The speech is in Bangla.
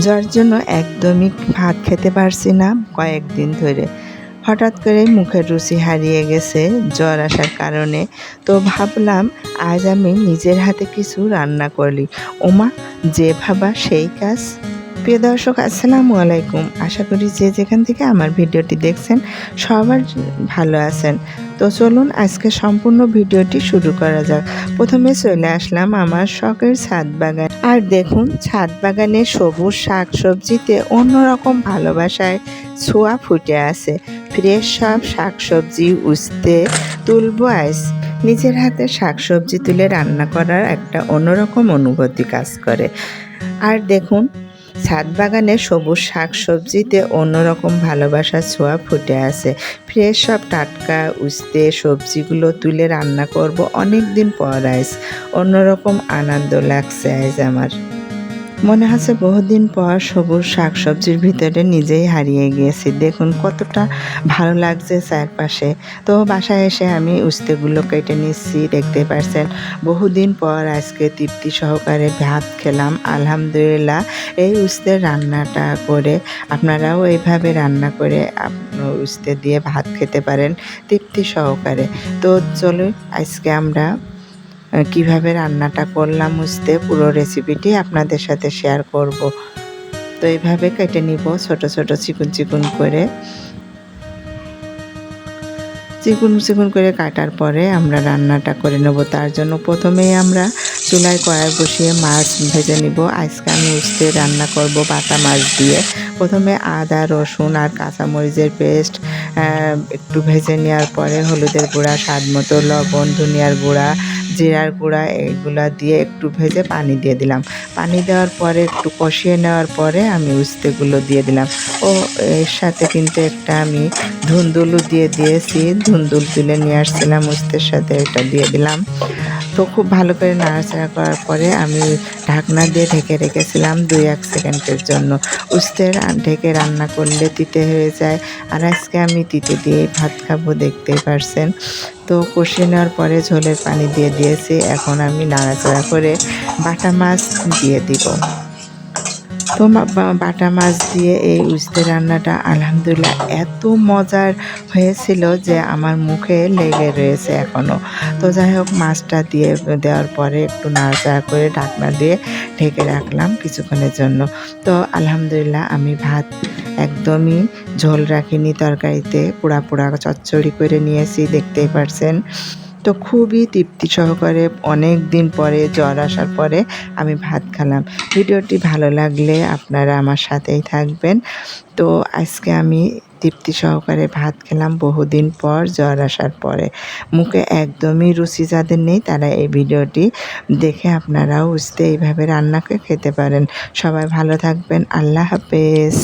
যার জন্য একদমই ভাত খেতে পারছি না কয়েকদিন ধরে। হঠাৎ করে মুখের রুচি হারিয়ে গেছে জ্বর আসার কারণে। তো ভাবলাম আজ আমি নিজের হাতে কিছু রান্না করি। ওমা, যে ভাবা সেই কাজ। প্রিয় দর্শক, আসসালামু আলাইকুম। আশা করি যে যেখান থেকে আমার ভিডিওটি দেখছেন সবার ভালো আছেন। তো চলুন আজকে সম্পূর্ণ ভিডিওটি শুরু করা যাক। প্রথমে চলে আসলাম আমার শখের ছাদ বাগান। আর দেখুন, ছাদ বাগানে সবুজ শাক সবজিতে অন্যরকম ভালোবাসায় ছোঁয়া ফুটে আছে। ফ্রেশ সব শাক সবজি উস্তে তুলবো আইস। নিজের হাতে শাক সবজি তুলে রান্না করার একটা অন্যরকম অনুভূতি কাজ করে। আর দেখুন, ছাদ বাগানে সবুজ শাক সবজিতে অন্যরকম ভালোবাসার ছোঁয়া ফুটে আছে। ফ্রেশ সব টাটকা উস্তে সবজিগুলো তুলে রান্না করব অনেক দিন পর আইস। অন্যরকম আনন্দ লাগছে আজ আমার। মনে হচ্ছে বহুদিন পর সবুজ শাক সবজির ভিতরে নিজেই হারিয়ে গিয়েছি। দেখুন কতটা ভালো লাগছে চারপাশে। তো বাসায় এসে আমি উস্তেগুলো কেটে নিচ্ছি, দেখতে পাচ্ছেন। বহুদিন পর আজকে তৃপ্তি সহকারে ভাত খেলাম আলহামদুলিল্লাহ। এই উস্তের রান্নাটা করে আপনারাও এইভাবে রান্না করে উস্তে দিয়ে ভাত খেতে পারেন তৃপ্তি সহকারে। তো চলো আজকে আমরা কিভাবে রান্নাটা করলাম উস্তে পুরো রেসিপিটি আপনাদের সাথে শেয়ার করব। তো এইভাবে কেটে নিব ছোট ছোট চিকন চিকন করে। চিকন চিকন করে কাটার পরে আমরা রান্নাটা করে নেব। তার জন্য প্রথমেই আমরা চুলায় কড়াই বসিয়ে মাছ ভেজে নিব। আজকে আমি উস্তে রান্না করব বাটা মাছ দিয়ে। প্রথমে আদা রসুন আর কাঁচামরিচের পেস্ট একটু ভেজে নেওয়ার পরে হলুদের গুঁড়া, স্বাদ মতো লবণ, ধনিয়ার গুঁড়া, জিরার গুঁড়া এইগুলা দিয়ে একটু ভেজে পানি দিয়ে দিলাম। পানি দেওয়ার পরে একটু কষিয়ে নেওয়ার পরে আমি উস্তেগুলো দিয়ে দিলাম। ও এর সাথে কিন্তু একটা আমি ধুন্দুলও দিয়ে দিয়েছি। ধুন্দুল তুলে নিয়ে আসছিলাম উস্তের সাথে, এটা দিয়ে দিলাম। তো খুব ভালো করে নাড়াচাড়া করার পরে আমি ঢাকনা দিয়ে ঢেকে রেখেছিলাম 2-1 সেকেন্ডের জন্য। উস্তে ঢেকে রান্না করলে তিতে হয়ে যায়। আর আজকে আমি তিতে দিয়েই ভাত খাবো, দেখতেই পারছেন। তো কষিয়ে নেওয়ার পরে ঝোলের পানি দিয়ে দিয়েছি। এখন আমি নাড়াচাড়া করে বাটা মাছ দিয়ে দিব। তো বাটা মাছ দিয়ে এই উস্তে রান্নাটা আলহামদুলিল্লাহ এত মজার হয়েছিল যে আমার মুখে লেগে রয়েছে এখনও। তো যাই হোক, মাছটা দিয়ে দেওয়ার পরে একটু নাড়াচাড়া করে ঢাকনা দিয়ে ঢেকে রাখলাম কিছুক্ষণের জন্য। তো আলহামদুলিল্লাহ আমি ভাত একদমই ঝোল রাখিনি, তরকারিতে পোড়া পোড়া চচ্চড়ি করে নিয়েছি, দেখতেই পারছেন। তো খুবই তৃপ্তি সহকারে অনেক দিন পরে জ্বর আসার পরে আমি ভাত খেলাম। ভিডিওটি ভালো লাগলে আপনারা আমার সাথেই থাকবেন। তো আজকে আমি তৃপ্তি সহকারে ভাত খেলাম বহুদিন পর জ্বর আসার পরে। মুখে একদমই রুচি যাদের নেই তারা এই ভিডিওটি দেখে আপনারাও উস্তে এইভাবে রান্না করে খেতে পারেন। সবাই ভালো থাকবেন। আল্লাহ হাফেজ।